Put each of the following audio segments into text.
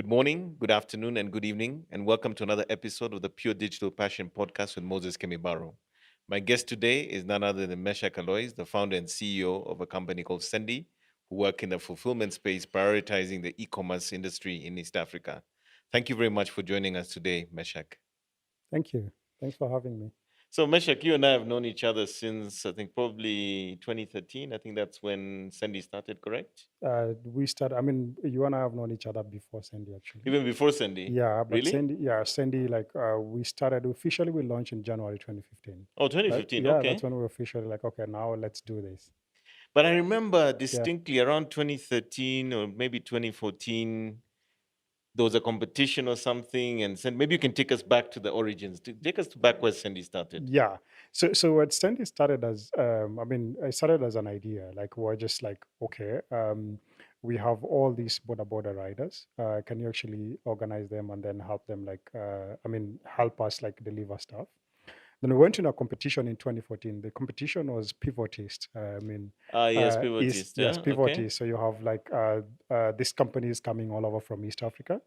Good morning, good afternoon, and good evening, and welcome to another episode of the Pure Digital Passion Podcast with Moses Kemibaro. My guest today is none other than Meshack, the founder and CEO of a company called Sendy, who work in the fulfillment space, prioritizing the e-commerce industry in East Africa. Thank you very much for joining us today, Meshack. Thank you. Thanks for having me. So, Meshack, you and I have known each other since I think probably 2013. I think that's when Sendy started, correct? You and I have known each other before Sandy, actually. Even before Sendy. Yeah, but Really? Sandy, we started officially, we launched in January 2015. Oh, That, 2015. yeah, that's Okay. when we officially like, okay, now let's do this. But I remember Yeah. distinctly around 2013 or maybe 2014, there was a competition or something. And maybe you can take us back to the origins. Take us back where Sandy started. Yeah. So what Sandy started as, I started as an idea. Like, we're just like, okay, we have all these border riders. Can you actually organize them and then help them, help us like deliver stuff? Then we went in a competition in 2014. The competition was pivotist. Ah, yes, Is pivotist. yes, Yeah. Okay. pivotist. So you have these companies coming all over from East Africa,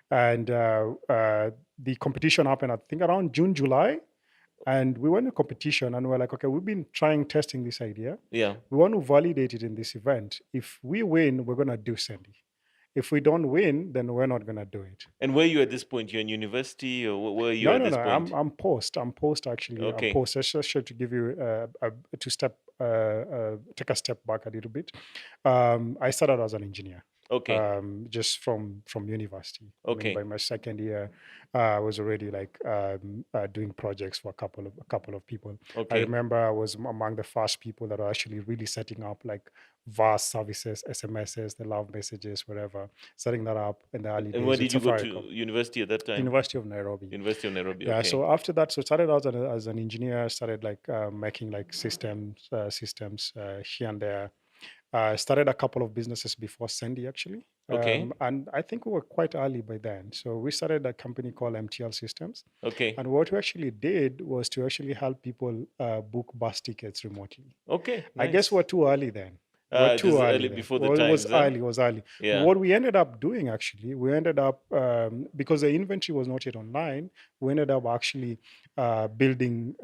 and the competition happened, I think, around June, July. And we went to competition, and we're like, okay, we've been testing this idea. Yeah. We want to validate it in this event. If we win, we're gonna do Sandy. If we don't win, then we're not gonna do it. And where are you at this point? You're in university or where are you No, at no, this no. point? I'm post. I'm post actually. I'm Okay. post. Just to give you take a step back a little bit. I started as an engineer. Okay. Just from university. I mean, Okay. by my second year, I was already doing projects for a couple of people. I Okay. remember I was among the first people that are actually really setting up like vast services, SMSs, the love messages, whatever, setting that up in the early And where days with did you go Safaricom, to university at that time? University of Nairobi. University of Nairobi. Yeah, Okay. so after that, so started out as an engineer, started making like systems here and there. Started a couple of businesses before Sendy actually, Okay. and I think we were quite early by then. So we started a company called MTL Systems, Okay. and what we actually did was to actually help people book bus tickets remotely. Okay. I guess we're Nice. too early then. We're It is too early early then. before the Well, it was times, huh? early. It was early. Yeah. What we ended up doing actually, we ended up because the inventory was not yet online. We ended up actually building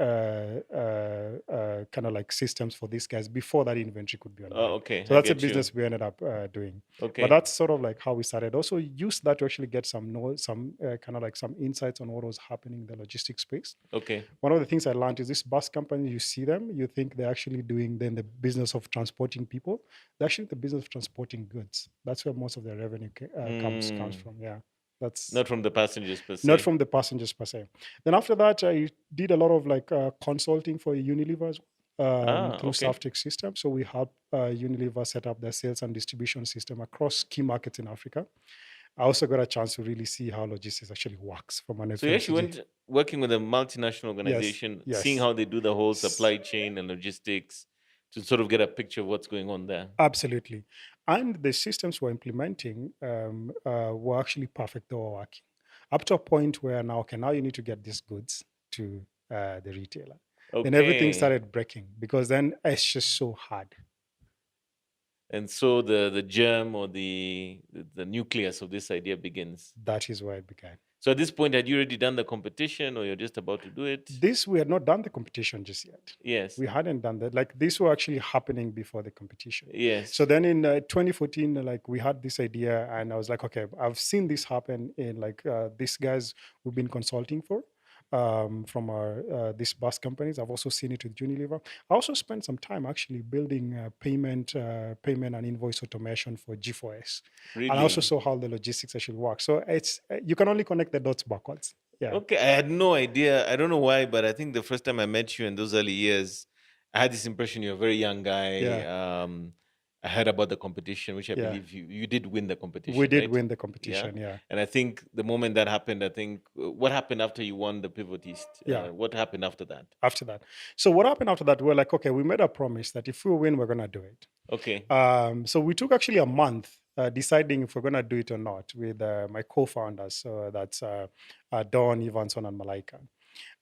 kind of like systems for these guys before that inventory could be Oh, online. okay. So I that's a get you. business we ended up doing. But Okay. that's sort of like how we started. Also used that to actually get some kind of like some insights on what was happening in the logistics space. Okay. One of the things I learned is this bus company, you see them, you think they're actually doing then the business of transporting people. They're actually the business of transporting goods. That's where most of their revenue comes Mm, from. Yeah. That's not from the passengers per not se. from the passengers per se. Then after that, I did a lot of consulting for Unilever as well, Ah, through okay. Saftex system. So we helped Unilever set up their sales and distribution system across key markets in Africa. I also got a chance to really see how logistics actually works from an So you actually FMCG. went working with a multinational Yes, organization, seeing yes. how they do the whole S- supply chain and logistics to sort of get a picture of what's going on there. Absolutely. And the systems we're implementing were actually perfect. They were working up to a point where now, okay, now you need to get these goods to the retailer. Then everything Okay. started breaking because then it's just so hard. And so the germ or the nucleus of this idea begins. That is where it began. So at this point, had you already done the competition or you're just about to do it? This, we had not done the competition just yet. Yes. We hadn't done that. Like, these were actually happening before the competition. So Yes. then in 2014, like, we had this idea, and I was like, okay, I've seen this happen in these guys we've been consulting for. From our these bus companies, I've also seen it with Unilever. I also spent some time actually building payment and invoice automation for G4S, and I also Really? saw how the logistics actually work. So it's you can only connect the dots backwards. Yeah. Okay, I had no idea. I don't know why, but I think the first time I met you in those early years, I had this impression you're a very young guy. Yeah. I heard about the competition, which I Yeah. believe you did win the We competition, did right? win the Yeah. competition. Yeah. And I think the moment that happened, I think what happened after you won the pivotist? Yeah. What happened after that? After that. So what happened after that? We're like, okay, we made a promise that if we win, we're gonna do it. Okay. So we took actually a month deciding if we're gonna do it or not with my co-founders. So that's Don, Evanson, and Malaika.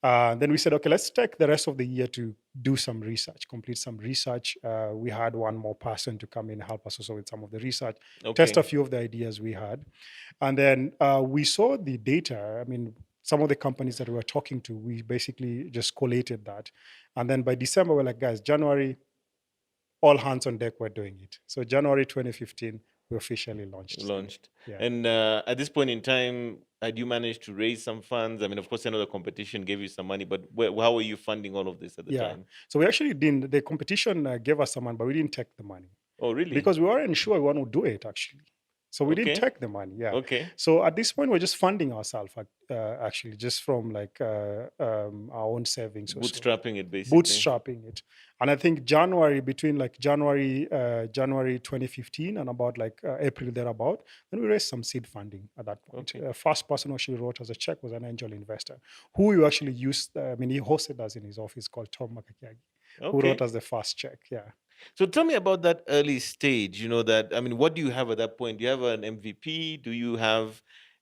Then we said, okay, let's take the rest of the year to do some research, complete some research. We had one more person to come in and help us also with some of the research, test a Okay. few of the ideas we had. And then we saw the data. I mean, some of the companies that we were talking to, we basically just collated that. And then by December, we're like, guys, January, all hands on deck were doing it. So January 2015, we officially launched Sendy. Launched. Yeah. And at this point in time, had you managed to raise some funds? I mean, of course, I know the competition gave you some money, but how were you funding all of this at the Yeah. time? So we actually didn't, the competition gave us some money, but we didn't take the money Oh, really? because we weren't sure we want to do it actually. So we didn't Okay. take the money. Yeah. Okay. So at this point, we're just funding ourselves actually, just from like our own savings or so, Bootstrapping it, basically. bootstrapping it. And I think January, between like January 2015 and about like April thereabout, then we raised some seed funding at that point. Okay. First person who actually wrote us a check was an angel investor who you actually used. I mean, he hosted us in his office called Tom Makakiagi, who wrote Okay. us the first check. Yeah. So tell me about that early stage. I mean, what do you have at that point? Do you have an MVP?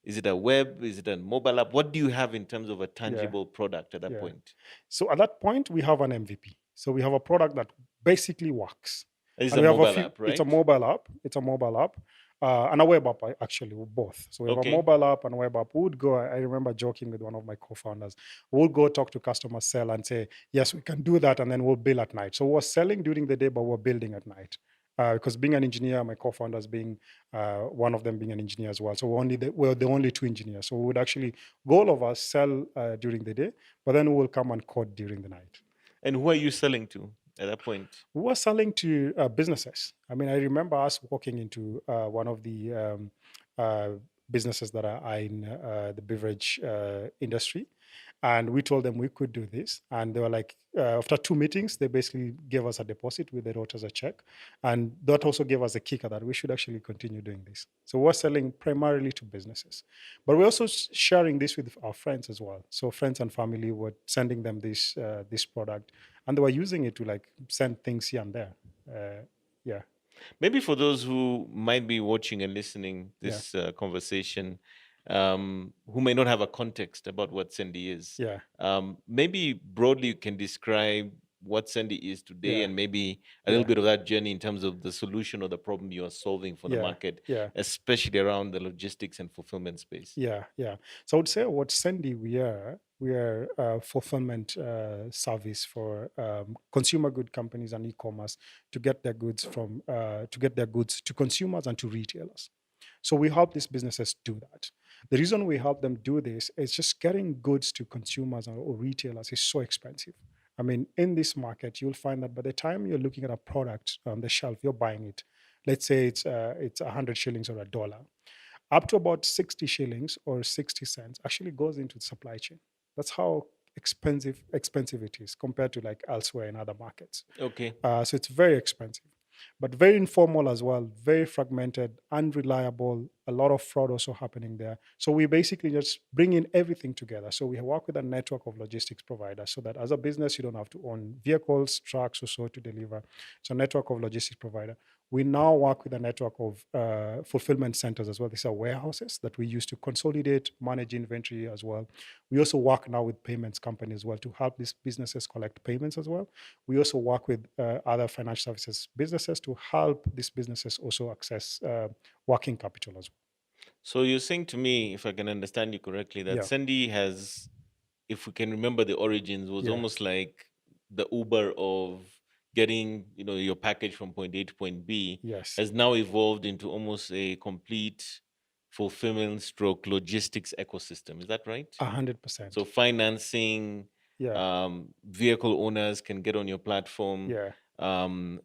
Is it a web? Is it a mobile app? What do you have in terms of a Yeah. tangible product at that Yeah. point? So at that point, we have an MVP. So we have a product that basically works. It's And a we have a mobile few, app, right? it's a mobile app, and a web app actually, both. So we have a Okay. mobile app and a web app. We would go, I remember joking with one of my co-founders, we'll go talk to customer sell and say, yes, we can do that. And then we'll bill at night. So we're selling during the day, but we're building at night. Because being an engineer, my co-founders being one of them being an engineer as well. So we're the only two engineers. So we would actually, goal of us, sell during the day, but then we will come and code during the night. And who are you selling to at that point? We were selling to businesses. I mean, I remember us walking into one of the uh, businesses that are in the beverage industry, and we told them we could do this. And they were like, after two meetings, they basically gave us a deposit, they wrote us a check, and that also gave us a kicker that we should actually continue doing this. So we're selling primarily to businesses, but we're also sharing this with our friends as well. So friends and family were sending them this product, and they were using it to like send things here and there. Yeah, Maybe for those who might be watching and listening yeah, this conversation, who may not have a context about what Sendy is, yeah, maybe broadly you can describe what Sendy is today yeah, and maybe a little yeah, bit of that journey in terms of the solution or the problem you are solving for the yeah, market, yeah. especially around the logistics and fulfillment space. Yeah, yeah. So I would say what Sendy we are a fulfillment service for consumer good companies and e-commerce to get their goods to consumers and to retailers. So we help these businesses do that. The reason we help them do this is just getting goods to consumers or retailers is so expensive. I mean, in this market, you'll find that by the time you're looking at a product on the shelf, you're buying it. Let's say it's 100 shillings or $1, up to about 60 shillings or 60 cents actually goes into the supply chain. That's how expensive it is compared to like elsewhere in other markets. Okay. So it's very expensive, but very informal as well, very fragmented, unreliable, a lot of fraud also happening there. So we basically just bring in everything together. So we work with a network of logistics providers so that as a business, you don't have to own vehicles, trucks, or so to deliver. So network of logistics provider. We now work with a network of fulfillment centers as well. These are warehouses that we use to consolidate, manage inventory as well. We also work now with payments companies as well to help these businesses collect payments as well. We also work with other financial services businesses to help these businesses also access working capital as well. So you're saying to me, if I can understand you correctly, that Yeah, Sendy has, if we can remember the origins, was yeah, almost like the Uber of getting, your package from point A to point B, yes, has now evolved into almost a complete fulfillment stroke logistics ecosystem. Is that right? So 100%. financing, Yeah, vehicle owners can get on your platform, yeah,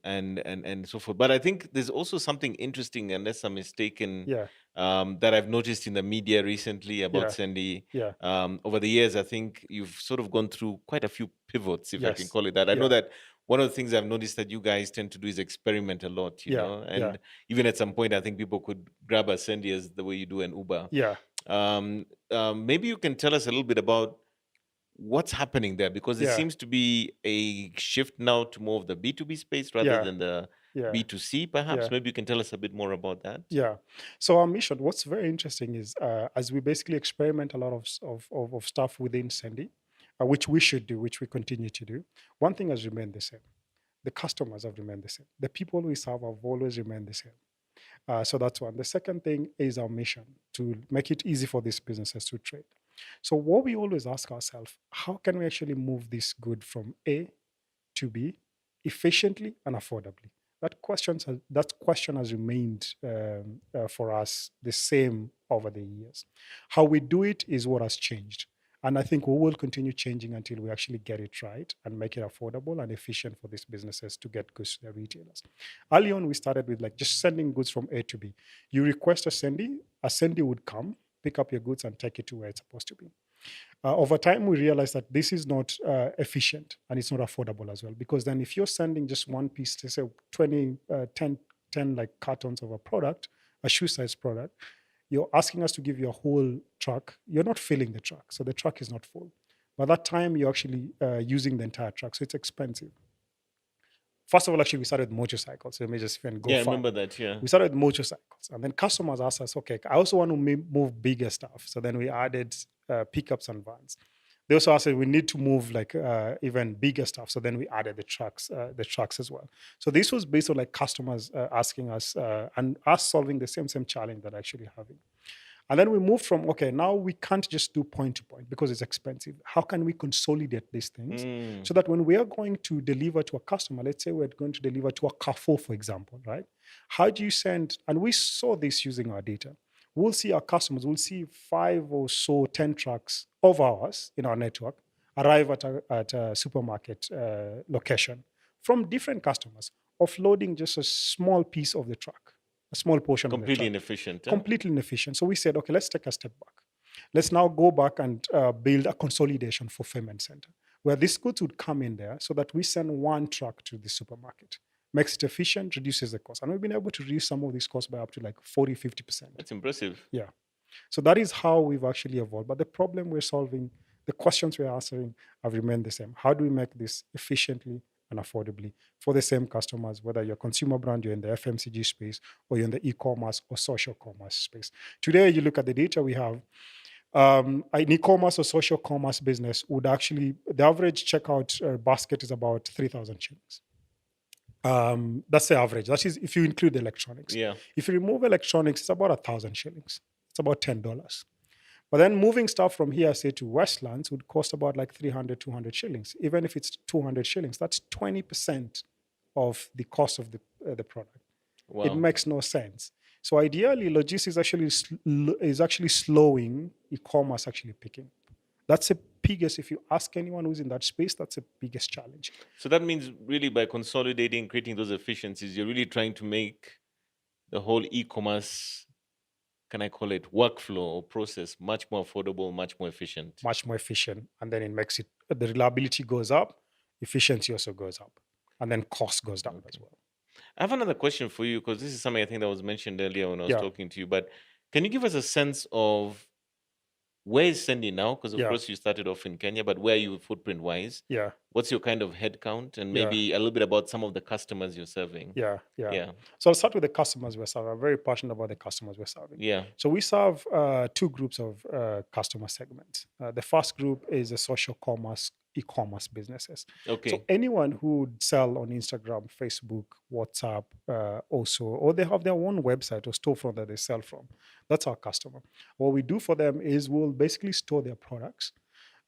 and so forth. But I think there's also something interesting, unless I'm mistaken, yeah, that I've noticed in the media recently about yeah, Sendy. yeah, Over the years, I think you've sort of gone through quite a few pivots, if I can yes, call it that. I know yeah, that one of the things I've noticed that you guys tend to do is experiment a lot, yeah, yeah, and even at some point, I think people could grab a Sendy as the way you do an Uber. yeah, Maybe you can tell us a little bit about what's happening there, because it yeah, seems to be a shift now to more of the B2B space rather yeah, than the yeah, B2C, perhaps. yeah. Maybe you can tell us a bit more about that. Yeah. So our mission, what's very interesting is as we basically experiment a lot of stuff within Sendy, which we should do, which we continue to do. One thing has remained the same. The customers have remained the same. The people we serve have always remained the same. So that's one. The second thing is our mission to make it easy for these businesses to trade. So what we always ask ourselves, how can we actually move this good from A to be efficiently and affordably? That question has remained for us the same over the years. How we do it is what has changed. And I think we will continue changing until we actually get it right and make it affordable and efficient for these businesses to get goods to their retailers. Early on, we started with like just sending goods from A to B. You request a Sendy would come, pick up your goods and take it to where it's supposed to be. Over time, we realized that this is not efficient and it's not affordable as well. Because then, if you're sending just one piece, to say 20, 10 like cartons of a product, a shoe size product, you're asking us to give you a whole truck. You're not filling the truck, so the truck is not full. By that time, you're actually using the entire truck, so it's expensive. First of all, actually, we started with motorcycles. So let me just even go Yeah, I far. remember that. Yeah. We started with motorcycles, and then customers asked us, okay, I also want to move bigger stuff. So then we added pickups and vans. They also asked we need to move like even bigger stuff. So then we added the trucks as well. So this was based on like customers asking us and us solving the same challenge that actually having. And then we moved from, okay, now we can't just do point to point because it's expensive. How can we consolidate these things so that when we are going to deliver to a customer, let's say we're going to deliver to a Carrefour, for example, right? How do you send, and we saw this using our data. We'll see our customers, we'll see 5 or so, 10 trucks of ours in our network arrive at a supermarket location from different customers, offloading just a small piece of the truck, a small portion of the Completely truck. inefficient. Completely inefficient. So we said, okay, let's take a step back. Let's now go back and build a consolidation fulfillment center where these goods would come in there so that we send one truck to the supermarket. Makes it efficient, reduces the cost. And we've been able to reduce some of these costs by up to like 40, 50%. That's impressive. Yeah. So that is how we've actually evolved. But the problem we're solving, the questions we're answering have remained the same. How do we make this efficiently and affordably for the same customers, whether you're a consumer brand, you're in the FMCG space, or you're in the e-commerce or social commerce space? Today, you look at the data we have, an e-commerce or social commerce business would actually, the average checkout basket is about 3,000 shillings. That's the average. That is if you include electronics. Yeah. If you remove electronics, it's about 1,000 shillings. It's about $10. But then moving stuff from here, say to Westlands, would cost about like 300, 200 shillings. Even if it's 200 shillings, that's 20% of the cost of the product. Wow. It makes no sense. So ideally, logistics is actually slowing e-commerce actually picking. That's the biggest, if you ask anyone who's in that space, that's the biggest challenge. So that means really by consolidating, creating those efficiencies, you're really trying to make the whole e-commerce, can I call it, workflow or process much more affordable, much more efficient. Much more efficient. And then it makes it, the reliability goes up, efficiency also goes up, and then cost goes down as well. I have another question for you because this is something I think that was mentioned earlier when I was Yeah. talking to you. But can you give us a sense of where is Sendy now? Because of Yeah. course you started off in Kenya, but where are you footprint wise? Yeah. What's your kind of head count? And Yeah. maybe a little bit about some of the customers you're serving. Yeah. Yeah. So I'll start with the customers we're serving. I'm very passionate about the customers we're serving. Yeah. So we serve 2 groups of customer segments. The first group is the social commerce, e-commerce businesses. Okay. So anyone who would sell on Instagram, Facebook, WhatsApp, also, or they have their own website or storefront that they sell from, that's our customer. What we do for them is we'll basically store their products.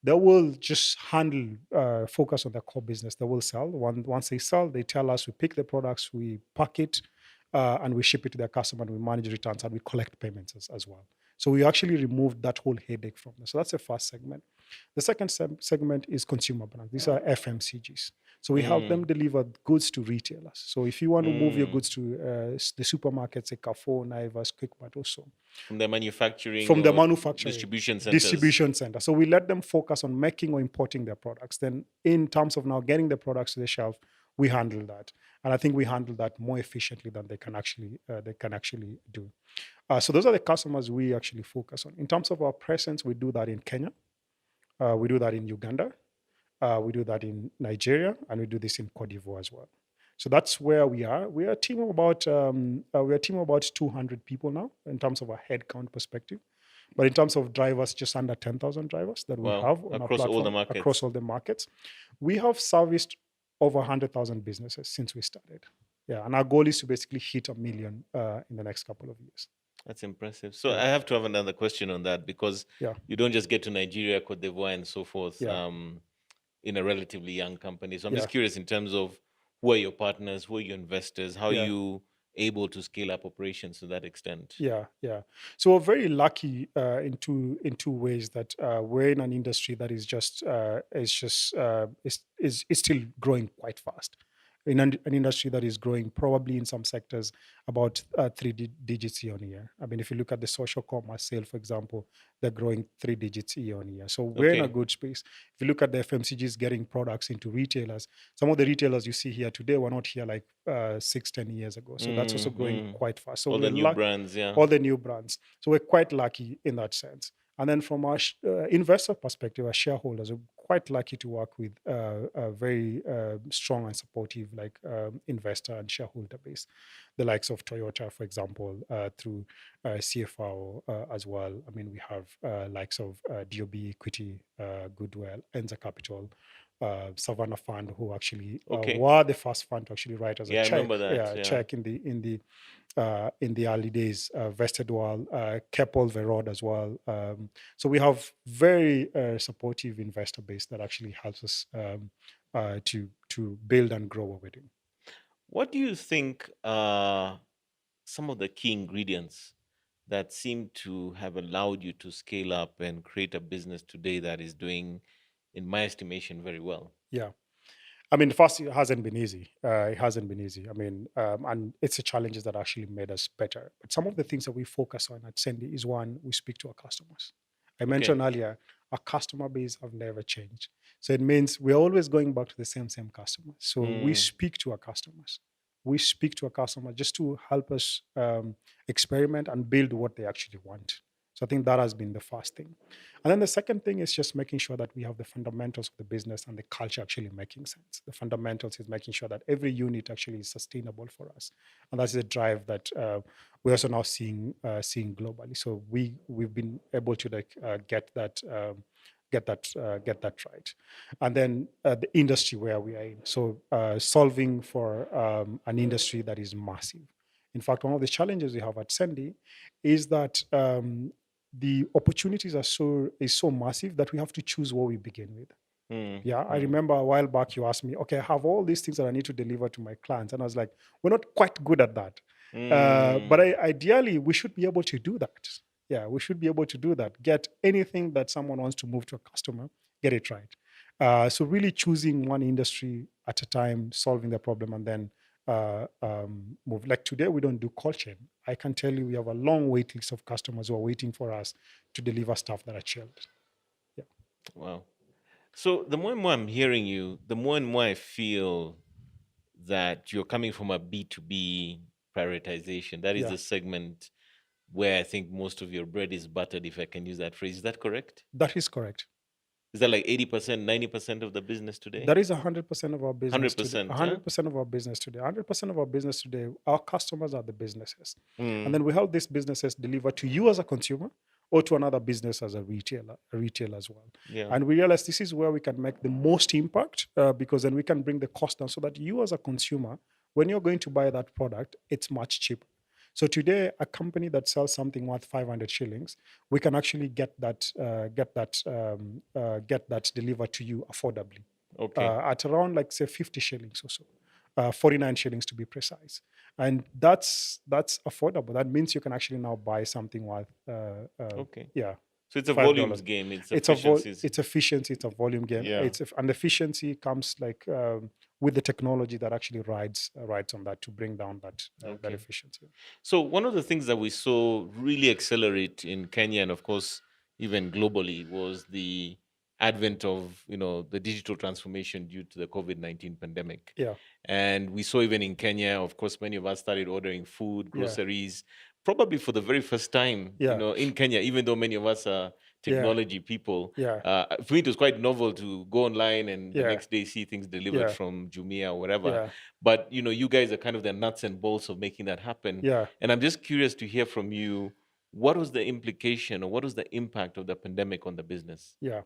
They will just focus on their core business. They will sell. Once they sell, they tell us, we pick the products, we pack it, and we ship it to their customer, and we manage returns, and we collect payments as well. So we actually removed that whole headache from them. So that's the first segment. The second segment is consumer brands. These are FMCGs. So we help them deliver goods to retailers. So if you want to move your goods to the supermarkets, like Carrefour, Naivas, Quickmart also. From the manufacturing. Distribution centers. Distribution center. So we let them focus on making or importing their products. Then in terms of now getting the products to the shelf, we handle that. And I think we handle that more efficiently than they can actually do. So those are the customers we actually focus on. In terms of our presence, we do that in Kenya. We do that in Uganda. We do that in Nigeria, and we do this in Cote d'Ivoire as well. So that's where we are. We are a team of about 200 people now in terms of a headcount perspective. But in terms of drivers, just under 10,000 drivers that we Wow. have on our Across all the platform across markets. all the markets. We have serviced over 100,000 businesses since we started. Yeah, and our goal is to basically hit a million in the next couple of years. That's impressive. So Yeah, I have to have another question on that because yeah, you don't just get to Nigeria, Cote d'Ivoire, and so forth yeah, in a relatively young company. So I'm yeah, just curious in terms of who are your partners, who are your investors, how are yeah. you able to scale up operations to that extent? Yeah, yeah. So we're very lucky in two ways that we're in an industry that is still growing quite fast. In an industry that is growing probably in some sectors about digits year on year. I mean, if you look at the social commerce sale, for example, they're growing 3 digits year on year. So we're in a Okay. good space. If you look at the FMCGs getting products into retailers, some of the retailers you see here today were not here like 6, 10 years ago. So that's also growing Mm-hmm. quite fast. So All the we're new lucky, brands, yeah. all the new brands. So we're quite lucky in that sense. And then from our investor perspective, as shareholders, we're quite lucky to work with a very strong and supportive like investor and shareholder base, the likes of Toyota, for example, through CFO as well. I mean, we have likes of DOB Equity, Goodwill, Enza Capital, Savannah Fund, who actually Okay. were the first fund to actually write as a Yeah, I check, remember that. yeah, Yeah. check in the early days, Vested Wall, Keppel Verod as well. So we have very supportive investor base that actually helps us to build and grow what we're doing. What do you think are some of the key ingredients that seem to have allowed you to scale up and create a business today that is doing, in my estimation, very well? Yeah. I mean, first, it hasn't been easy. It hasn't been easy. I mean, and it's the challenges that actually made us better. But some of the things that we focus on at Sendy is one, we speak to our customers. I Okay. mentioned earlier, our customer base have never changed. So it means we're always going back to the same customers. So we Mm, speak to our customers. We speak to our customers just to help us experiment and build what they actually want. So I think that has been the first thing. And then the second thing is just making sure that we have the fundamentals of the business and the culture actually making sense. The fundamentals is making sure that every unit actually is sustainable for us, and that's the drive that we're also now seeing globally. So we've been able to like get that right, and then the industry where we are in. So solving for an industry that is massive. In fact, one of the challenges we have at Sendy is that the opportunities are so massive that we have to choose what we begin with. mm, Yeah, I mm, remember a while back you asked me, okay, I have all these things that I need to deliver to my clients, and I was like, we're not quite good at that. But mm. ideally, we should be able to do that. Yeah, we should be able to do that. Get anything that someone wants to move to a customer, get it right. So really choosing one industry at a time, solving the problem, and then move. Like today, we don't do cold chain. I can tell you, we have a long wait list of customers who are waiting for us to deliver stuff that are chilled. Yeah, Wow. So the more and more I'm hearing you, the more and more I feel that you're coming from a B2B prioritization. That is yeah, the segment where I think most of your bread is buttered, if I can use that phrase. Is that correct? that is correct. Is that like 80%, 90% of the business today? That is 100% of our business today. 100%, yeah? 100% of our business today. 100% of our business today, our customers are the businesses. And Mm, then we help these businesses deliver to you as a consumer or to another business as a retailer as well. yeah. And we realize this is where we can make the most impact because then we can bring the cost down so that you as a consumer, when you're going to buy that product, it's much cheaper. So today, a company that sells something worth 500 shillings, we can actually get that delivered to you affordably Okay. at around like say 50 shillings or so, 49 shillings to be precise, and that's affordable. That means you can actually now buy something worth Okay. yeah, So it's a volumes $5. game, it's It's a efficiencies. it's efficiency, it's a volume game. Yeah. And efficiency comes like with the technology that actually rides on that to bring down that Okay. efficiency. So one of the things that we saw really accelerate in Kenya and of course even globally was the advent of, the digital transformation due to the COVID-19 pandemic. Yeah, And we saw even in Kenya, of course, many of us started ordering food, yeah, groceries, probably for the very first time, yeah, in Kenya, even though many of us are yeah, technology people. yeah, For me, it was quite novel to go online and the yeah, next day see things delivered yeah, from Jumia or whatever. yeah, But, you guys are kind of the nuts and bolts of making that happen. yeah. And I'm just curious to hear from you, what was the implication or what was the impact of the pandemic on the business? Yeah.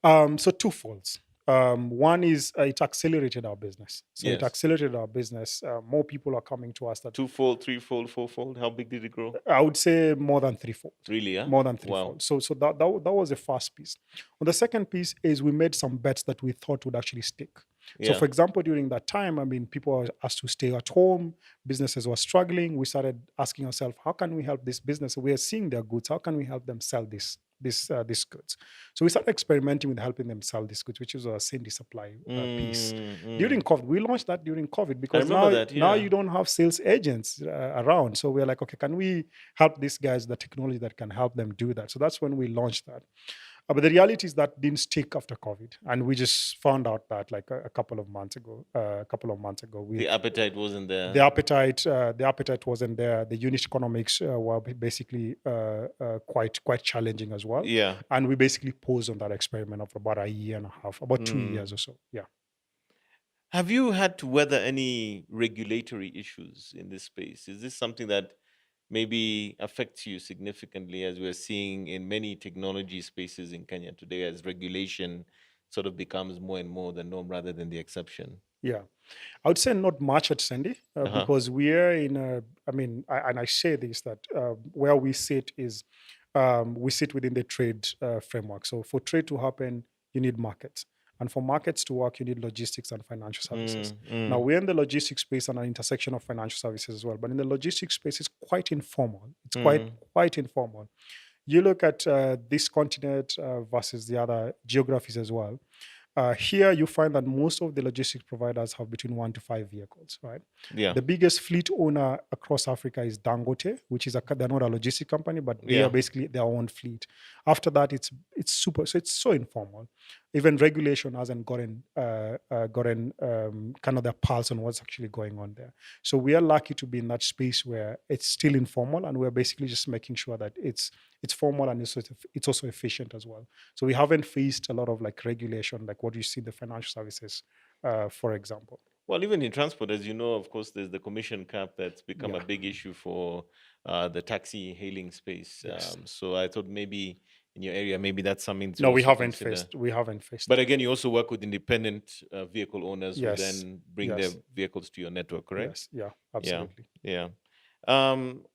So twofolds. One is it accelerated our business. So it Yes. accelerated our business. More people are coming to us. That Twofold, threefold, fourfold? How big did it grow? I would say more than threefold. Really, yeah? More than Wow. threefold. So that was the first piece. On the second piece is we made some bets that we thought would actually stick. So, Yeah. for example, during that time, I mean, people were asked to stay at home. Businesses were struggling. We started asking ourselves, how can we help this business? We are seeing their goods. How can we help them sell these goods? So we started experimenting with helping them sell these goods, which is a Sendy supply piece. During Mm. COVID, we launched that during COVID I because remember that, now yeah. you don't have sales agents around. So we're like, okay, can we help these guys the technology that can help them do that? So that's when we launched that. But the reality is that didn't stick after COVID, and we just found out that like a couple of months ago. The appetite wasn't The there. appetite wasn't there. The unit economics were basically quite challenging as well, Yeah. and we basically paused on that experiment of about a year and a half, about 2 years or Mm. so. Yeah. Have you had to weather any regulatory issues in this space? Is this something that maybe affects you significantly, as we're seeing in many technology spaces in Kenya today, as regulation sort of becomes more and more the norm rather than the exception? Yeah. I would say not much at Sendy Uh-huh. because we're in a, I mean, and I say this that where we sit is we sit within the trade framework. So for trade to happen, you need markets. And for markets to work, you need logistics and financial services. Mm, Now, mm, we're in the logistics space and an intersection of financial services as well. But in the logistics space, it's quite informal. It's mm. quite informal. You look at this continent versus the other geographies as well. Here, you find that most of the logistics providers have between 1 to 5 vehicles, right? Yeah, The biggest fleet owner across Africa is Dangote, which is they're not a logistic company, but they are yeah. basically their own fleet. After that, it's super, so it's so informal. Even regulation hasn't gotten kind of their pulse on what's actually going on there. So we are lucky to be in that space where it's still informal, and we're basically just making sure that it's formal and it's also efficient as well. So we haven't faced a lot of like regulation, like what you see in the financial services, for example. Well, even in transport, as you know, of course, there's the commission cap that's become Yeah. a big issue for the taxi hailing space. Yes. So I thought maybe in your area, maybe that's something to No, we also haven't consider. faced. We haven't faced But that. again, you also work with independent vehicle owners who Yes. then bring their Yes. vehicles to your network, correct? Yes. Yeah. Yeah, Absolutely. yeah. Um,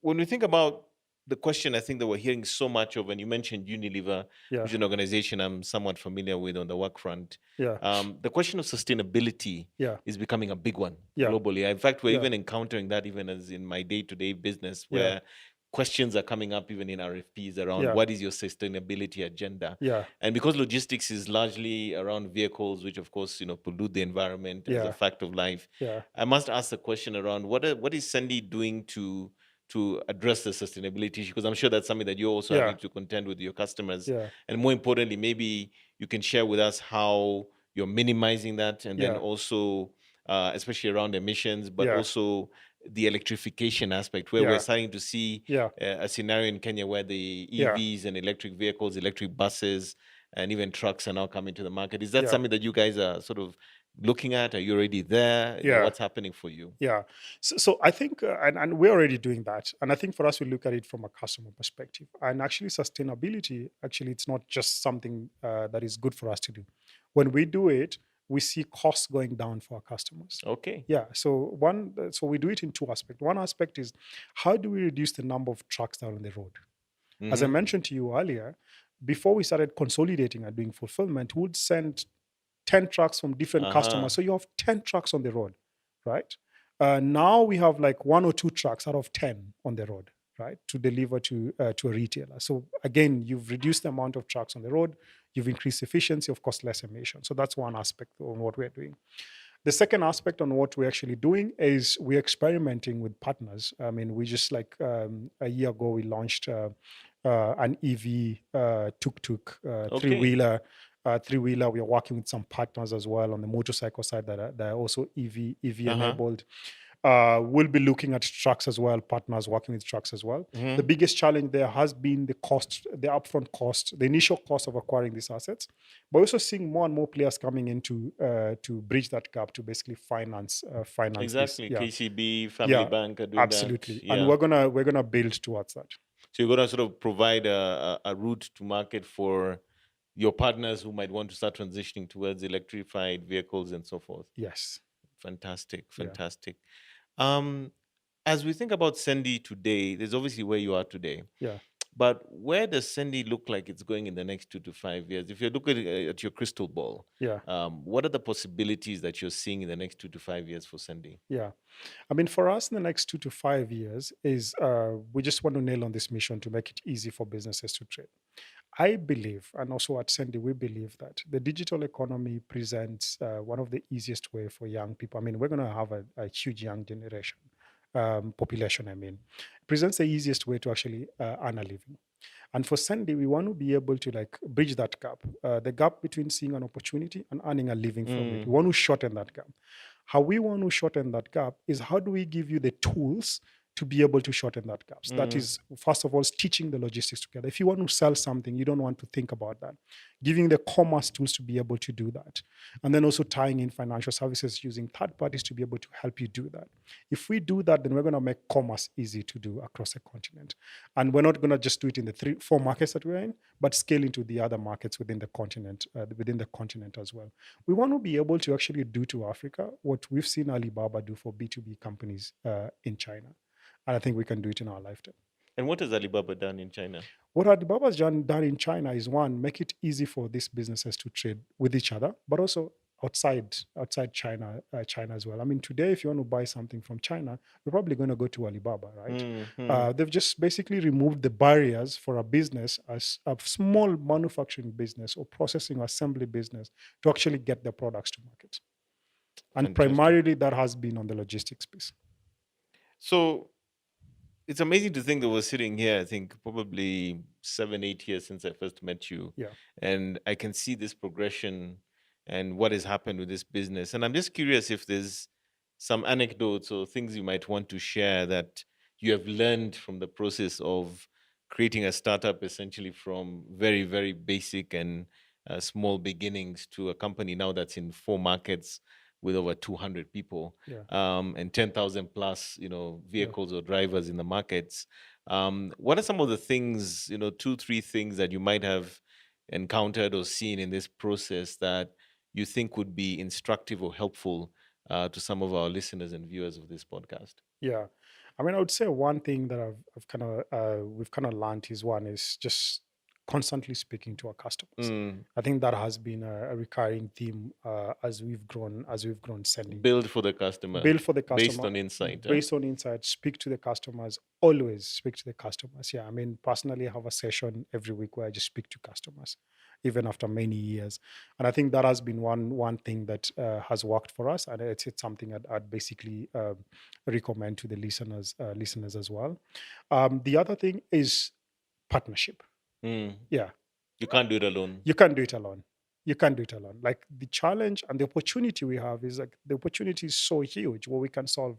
when we think about the question, I think that we're hearing so much of, and you mentioned Unilever, Yeah. which is an organization I'm somewhat familiar with on the work front. Yeah. The question of sustainability Yeah. is becoming a big one Yeah. globally. In fact, we're Yeah. even encountering that even as in my day-to-day business, Yeah. where questions are coming up even in RFPs around Yeah. what is your sustainability agenda. Yeah. And because logistics is largely around vehicles, which of course pollute the environment as a Yeah. fact of life, Yeah. I must ask the question around what is Sendy doing to address the sustainability issue? Because I'm sure that's something that you're also Yeah. having to contend with your customers. Yeah. And more importantly, maybe you can share with us how you're minimizing that, and then Yeah. also, especially around emissions, but Yeah. also the electrification aspect, where we're Yeah. starting to see Yeah. a scenario in Kenya where the Yeah. EVs and electric vehicles, electric buses, and even trucks are now coming to the market. Is that Yeah. something that you guys are sort of looking at? Are you already there? Yeah. What's happening for you? Yeah. So I think, and we're already doing that. And I think for us, we look at it from a customer perspective. And actually, sustainability, actually, it's not just something that is good for us to do. When we do it, we see costs going down for our customers. Okay. Yeah. So we do it in two aspects. One aspect is how do we reduce the number of trucks that are on the road? As I Mm-hmm. mentioned to you earlier, before we started consolidating and doing fulfillment, we would send 10 trucks from different Uh-huh. customers. So you have 10 trucks on the road, right? Now we have like 1 or 2 trucks out of 10 on the road, right, to deliver to a retailer. So again, you've reduced the amount of trucks on the road, you've increased efficiency, of course, less emission. So that's one aspect on what we're doing. The second aspect on what we're actually doing is we're experimenting with partners. I mean, we just like a year ago, we launched an EV tuk-tuk three Okay. wheeler. Three-wheeler. We are working with some partners as well on the motorcycle side that are also EV Uh-huh. enabled. We'll be looking at trucks as well, partners working with trucks as well. The Mm-hmm. biggest challenge there has been the cost, the upfront cost, the initial cost of acquiring these assets. But we're also seeing more and more players coming in to bridge that gap to basically finance this. Exactly. Yeah, KCB, Family yeah, Bank are doing that. absolutely. And Yeah. we're gonna build towards that. So you're going to sort of provide a route to market for your partners who might want to start transitioning towards electrified vehicles and so forth. Yes. Fantastic, Yeah. fantastic. Um, as we think about Sendy today, there's obviously where you are today, Yeah. but where does Sendy look like it's going in the next 2 to 5 years? If you're looking at your crystal ball, Yeah. what are the possibilities that you're seeing in the next 2 to 5 years for Sendy? Yeah. I mean, for us in the next 2 to 5 years is we just want to nail on this mission to make it easy for businesses to trade. I believe, and also at Sendy, we believe that the digital economy presents one of the easiest way for young people. I mean, we're going to have a huge young generation population. I mean, presents the easiest way to actually earn a living. And for Sendy, we want to be able to like bridge that gap, the gap between seeing an opportunity and earning a living from it. We Mm, want to shorten that gap. How we want to shorten that gap is how do we give you the tools to be able to shorten that gaps? That mm, is, first of all, stitching the logistics together. If you want to sell something, you don't want to think about that. Giving the commerce tools to be able to do that. And then also tying in financial services using third parties to be able to help you do that. If we do that, then we're going to make commerce easy to do across the continent. And we're not going to just do it in the 4 markets that we're in, but scale into the other markets within the continent as well. We want to be able to actually do to Africa what we've seen Alibaba do for B2B companies in China. And I think we can do it in our lifetime. and what has Alibaba done in China? What Alibaba's done in China is one, make it easy for these businesses to trade with each other, but also outside China as well. I mean, today, if you want to buy something from China, you're probably going to go to Alibaba, right? Mm-hmm. They've just basically removed the barriers for a business, as a small manufacturing business or processing or assembly business, to actually get their products to market. And Fantastic. primarily, that has been on the logistics piece. So it's amazing to think that we're sitting here, I think probably 7, 8 years since I first met you. Yeah, And I can see this progression and what has happened with this business. And I'm just curious if there's some anecdotes or things you might want to share that you have learned from the process of creating a startup essentially from very, very basic and small beginnings to a company now that's in 4 markets with over 200 people yeah, and 10,000 plus, yeah. vehicles or drivers in the markets. What are some of the things, two, three things that you might have encountered or seen in this process that you think would be instructive or helpful to some of our listeners and viewers of this podcast? Yeah. I mean, I would say one thing that I've kind of we've kind of learned is one is just constantly speaking to our customers. Mm. I think that has been a recurring theme as we've grown Sendy. Build for the customer Build for the based customer on insight. Huh? based on insight, speak to the customers, always speak to the customers. Yeah, I mean, personally, I have a session every week where I just speak to customers, even after many years. And I think that has been one thing that has worked for us, and it's something I'd basically recommend to the listeners as well. The other thing is partnership. Mm. Yeah, You can't do it alone. you can't do it alone. You can't do it alone. Like the challenge and the opportunity we have is like the opportunity is so huge. What we can solve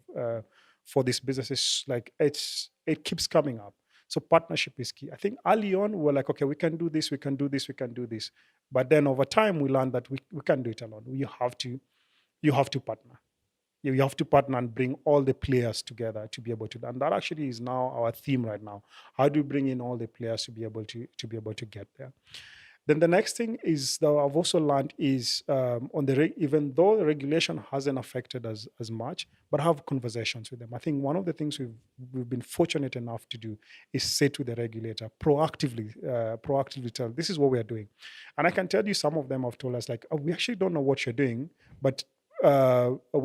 for this business is like it keeps coming up. So partnership is key. I think early on we were like, okay, we can do this, we can do this, we can do this. But then over time we learned that we can't do it alone. You have to partner. You have to partner and bring all the players together to be able to. And that actually is now our theme right now. How do we bring in all the players to be able to get there? Then the next thing is that I've also learned is even though the regulation hasn't affected us as much, but have conversations with them. I think one of the things we've been fortunate enough to do is sit with the regulator proactively tell this is what we are doing, and I can tell you some of them have told us like, oh, we actually don't know what you're doing, but we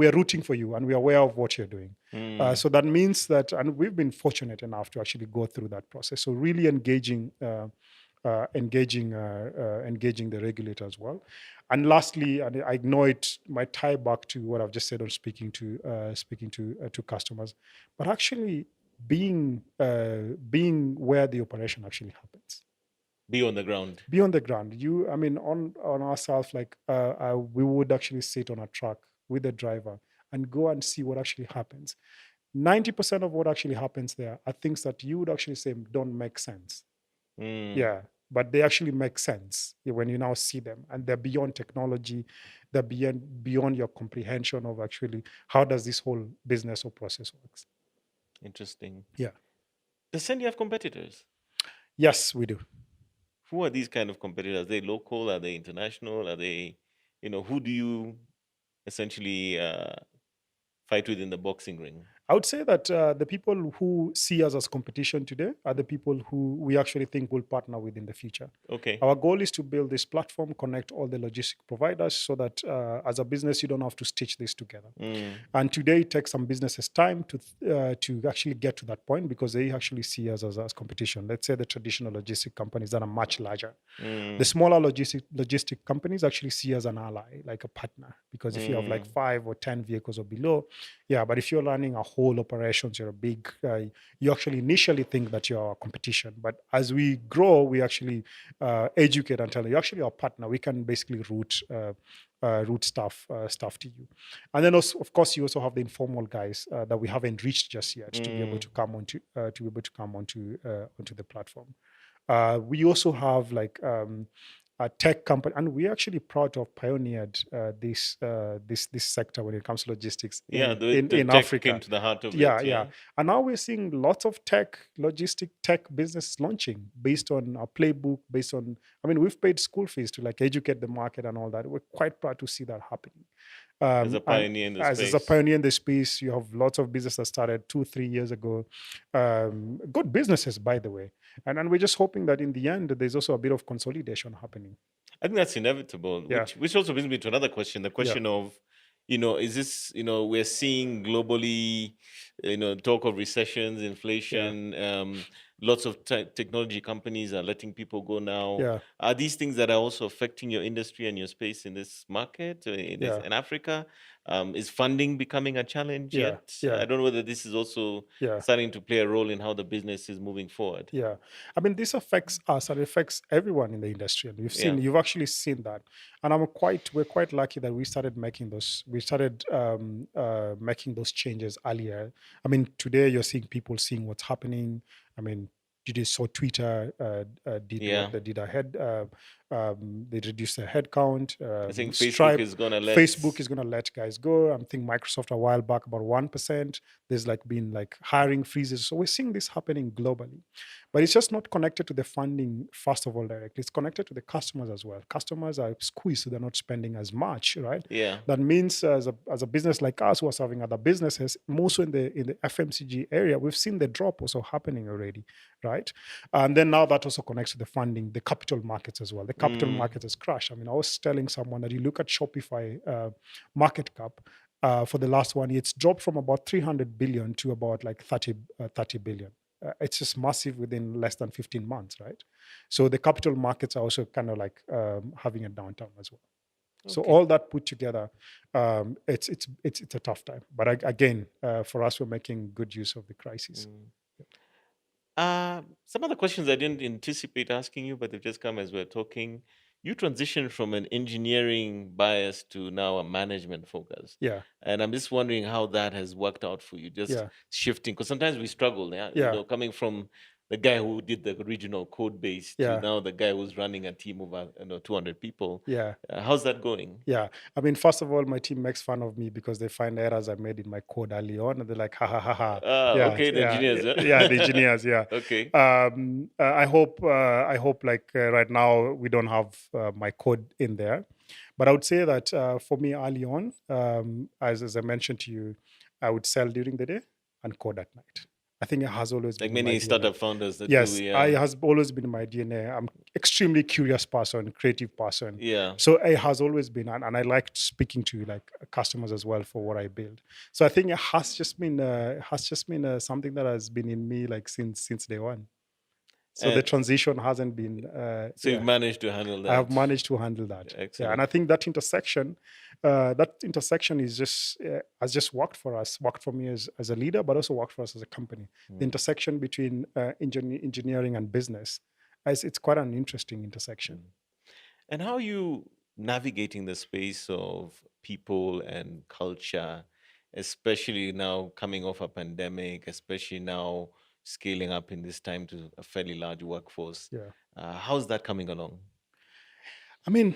are rooting for you and we are aware of what you're doing. Mm. So that means that, and we've been fortunate enough to actually go through that process. So really engaging the regulator as well. And lastly, and I know it might tie back to what I've just said on speaking to customers, but actually being where the operation actually happens. Be on the ground. Be on the ground. I mean, on ourselves, like we would actually sit on a truck with the driver and go and see what actually happens. 90% of what actually happens there are things that you would actually say don't make sense. Mm. Yeah, but they actually make sense when you now see them, and they're beyond technology, they're beyond your comprehension of actually how does this whole business or process works. Interesting. Yeah, Does Sendy have competitors? Yes, we do. Who are these kind of competitors? Are they local? Are they international? Are they, who do you essentially fight with in the boxing ring? I would say that the people who see us as competition today are the people who we actually think will partner with in the future. Okay. Our goal is to build this platform, connect all the logistic providers so that as a business, you don't have to stitch this together. Mm, And today, it takes some businesses time to actually get to that point because they actually see us as competition. Let's say the traditional logistic companies that are much larger. The mm, smaller logistic companies actually see as an ally, like a partner, because if you have like mm, 5 or 10 vehicles or below, yeah. But if you're running a whole operations, you're a big. You actually initially think that you're a competition, but as we grow, we actually educate and tell you actually our partner. We can basically route stuff to you, and then also, of course, you also have the informal guys that we haven't reached just yet to be able mm. to come onto the platform. We also have like a tech company, and we're actually proud to have pioneered this sector when it comes to logistics Yeah, the in tech came Africa. to the heart of Yeah, it. yeah. Yeah. And now we're seeing lots of logistic tech businesses launching based on our playbook, based on, I mean, we've paid school fees to like educate the market and all that. We're quite proud to see that happening. As a And pioneer in the as a space. pioneer in the space, you have lots of businesses that started 2, 3 years ago. Good businesses, by the way. And we're just hoping that in the end, there's also a bit of consolidation happening. I think that's inevitable, Yeah, which also brings me to another question. The yeah, question of, is this, we're seeing globally, talk of recessions, yeah, inflation, lots of technology companies are letting people go now. yeah, Are these things that are also affecting your industry and your space in this market, yeah, in Africa? Is funding becoming a challenge yeah, yet? I yeah, don't know whether this is also yeah. starting to play a role in how the business is moving forward. Yeah, I mean, this affects us and affects everyone in the industry, and Yeah. you've actually seen that. And we're quite lucky that we started making those changes earlier. I mean, today you're seeing people seeing what's happening. I mean, you just saw Twitter did what Yeah. they did ahead. They reduced their headcount. I think Facebook Stripe, is gonna let. Facebook is going to let guys go. I think Microsoft a while back about 1%. There's like been like hiring freezes. So we're seeing this happening globally. But it's just not connected to the funding, first of all, directly. It's connected to the customers as well. Customers are squeezed, so they're not spending as much, right? Yeah. That means as a business like us who are serving other businesses, also in the FMCG area, we've seen the drop also happening already, right? And then now that also connects to the funding, the capital markets as well. The capital Mm, market has crashed. I mean, I was telling someone that you look at Shopify market cap, for the last one year, it's dropped from about 300 billion to about like 30 billion. It's just massive within less than 15 months, right? So the capital markets are also kind of like having a downturn as well. So okay. all that put together, it's a tough time. But again, for us, we're making good use of the crisis. Mm. Some other questions I didn't anticipate asking you, but they've just come as we're talking. You transitioned from an engineering bias to now a management focus. Yeah, And I'm just wondering how that has worked out for you, just yeah, shifting, because sometimes we struggle, yeah, yeah, coming from the guy who did the original code base to yeah, now the guy who's running a team of 200 people. yeah. How's that going? Yeah, I mean, first of all, my team makes fun of me because they find errors I made in my code early on, and they're like, "Ha ha ha ha!" Yeah, Okay, the yeah, engineers, yeah. yeah. The engineers, yeah. Okay. I hope, like right now, we don't have my code in there, but I would say that for me, early on, as I mentioned to you, I would sell during the day and code at night. I think it has always Like been in my many DNA. startup founders that do, Yes, I yeah. has always been in my DNA. I'm extremely curious person, creative person. Yeah. So it has always been, and I like speaking to like customers as well for what I build. So I think it has just been something that has been in me like since day one. So the And transition hasn't been, so you've yeah. managed to handle I have that. managed to handle that. Yeah, and Excellent. I think that intersection is just has just worked for us, worked for me as a leader, but also worked for us as a company. The Mm, intersection between engineering and business, as it's quite an interesting intersection. mm. And how are you navigating the space of people and culture, especially now coming off a pandemic, especially now scaling up in this time to a fairly large workforce? Yeah. How's that coming along? I mean,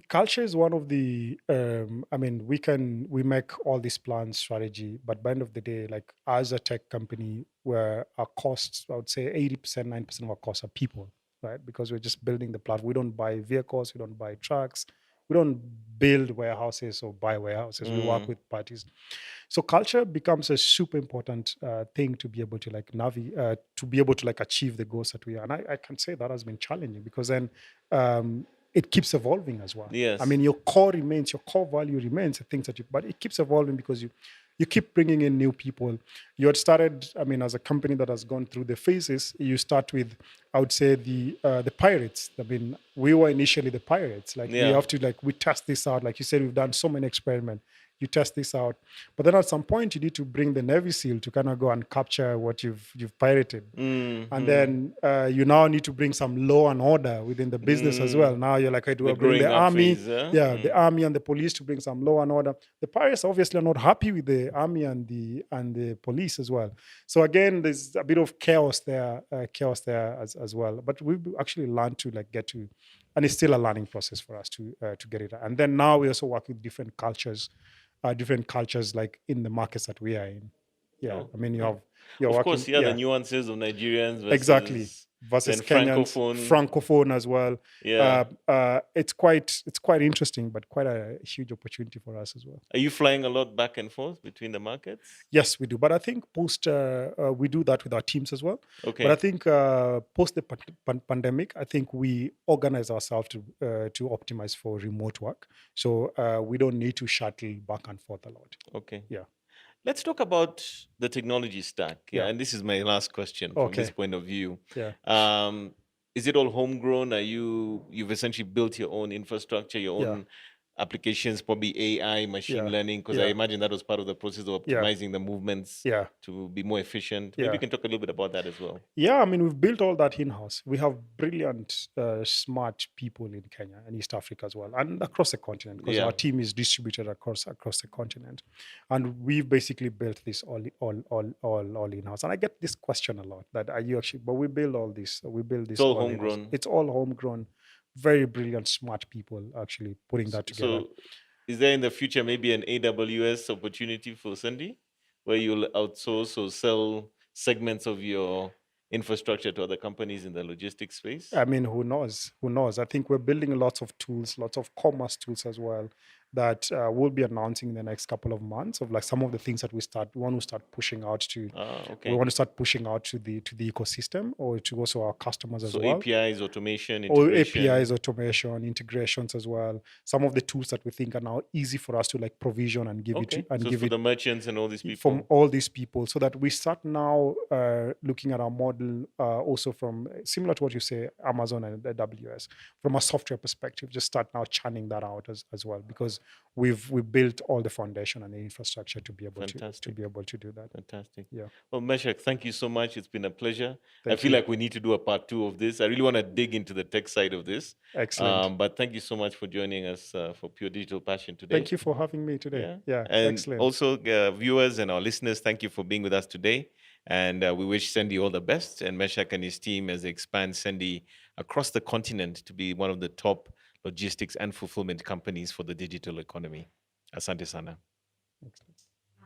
culture is one of the. I mean, we make all these plans, strategy, but by the end of the day, like as a tech company, where our costs, I would say 80%, 90% of our costs are people, right? Because we're just building the platform. We don't buy vehicles, we don't buy trucks, we don't build warehouses or buy warehouses. We work Mm, with parties. So culture becomes a super important thing to be able to like navigate, to be able to like achieve the goals that we are. And I can say that has been challenging because then um, it keeps evolving as well. I yes. mean, your core remains, your core value remains the things that you, but it keeps evolving because you keep bringing in new people. You had started, I mean, as a company that has gone through the phases, you start with, I would say the pirates. I mean, we were initially the pirates. Like we Yeah. have to like we test this out. Like you said, we've done so many experiments. You test this out, but then at some point you need to bring the Navy SEAL to kind of go and capture what you've pirated, and Mm-hmm. then you now need to bring some law and order within the business as well. Mm. Now you're like, I do The I bring the growing up army, phase, huh? yeah, the Mm. army and the police to bring some law and order. The pirates obviously are not happy with the army and the police as well. So again, there's a bit of chaos there as well. But we've actually learned to like get to, and it's still a learning process for us to get it. And then now we also work with different cultures like in the markets that we are in. Yeah, Oh, I mean oh. you're Of working, course, yeah, the yeah, nuances of Nigerians exactly, versus versus then Kenyans, Francophone. francophone as well. Yeah. It's quite interesting, but quite a huge opportunity for us as well. Are you flying a lot back and forth between the markets? Yes, we do, but I think post we do that with our teams as well. But I Okay. think post the pandemic, I think we organize ourselves to optimize for remote work, so we don't need to shuttle back and forth a lot. Okay. Yeah, Let's talk about the technology stack. Yeah, yeah, and this is my last question from this okay, point of view. yeah, Um, is it all homegrown? You've essentially built your own infrastructure, your yeah, own applications, probably AI, machine yeah, learning? Because I yeah, imagine that was part of the process of yeah, optimizing the movements yeah, to be more efficient. Maybe you yeah. can talk a little bit about that as well. Yeah, I mean, we've built all that in-house. We have brilliant, smart people in Kenya and East Africa as well, and across the continent, because Yeah. our team is distributed across the continent, and we've basically built this all in-house. And I get this question a lot: that are you actually? But we build all this. We build It's this all all in-house. homegrown. It's all homegrown, very brilliant, smart people actually putting So, that together. so is there in the future maybe an AWS opportunity for Sendy where you'll outsource or sell segments of your infrastructure to other companies in the logistics space? I mean, who knows? Who knows? I think we're building lots of tools, lots of commerce tools as well that we'll be announcing in the next couple of months of like some of the things that we want to start pushing out to. Ah, We okay. want to start pushing out to the ecosystem or to also our customers as So well. APIs, automation, Or integration. APIs, automation, integrations as well. Some of the tools that we think are now easy for us to like provision and give it to Okay. and So it's give for it the merchants and all these from people. all these people so that we start now looking at our model also from similar to what you say Amazon and AWS from a software perspective, just start now churning that out as well because we've built all the foundation and the infrastructure to be able to Fantastic. be able to do that. Fantastic. Yeah, Well, Meshack, thank you so much. It's been a pleasure. I thank feel you. like we need to do a part two of this. I really want to dig into the tech side of this. Excellent. But thank you so much for joining us for Pure Digital Passion today. Thank you for having me today. Yeah. Yeah, And excellent. also, viewers and our listeners, thank you for being with us today. And we wish Sendy all the best and Meshack and his team as they expand Sendy across the continent to be one of the top logistics and fulfillment companies for the digital economy. Asante sana. Excellent.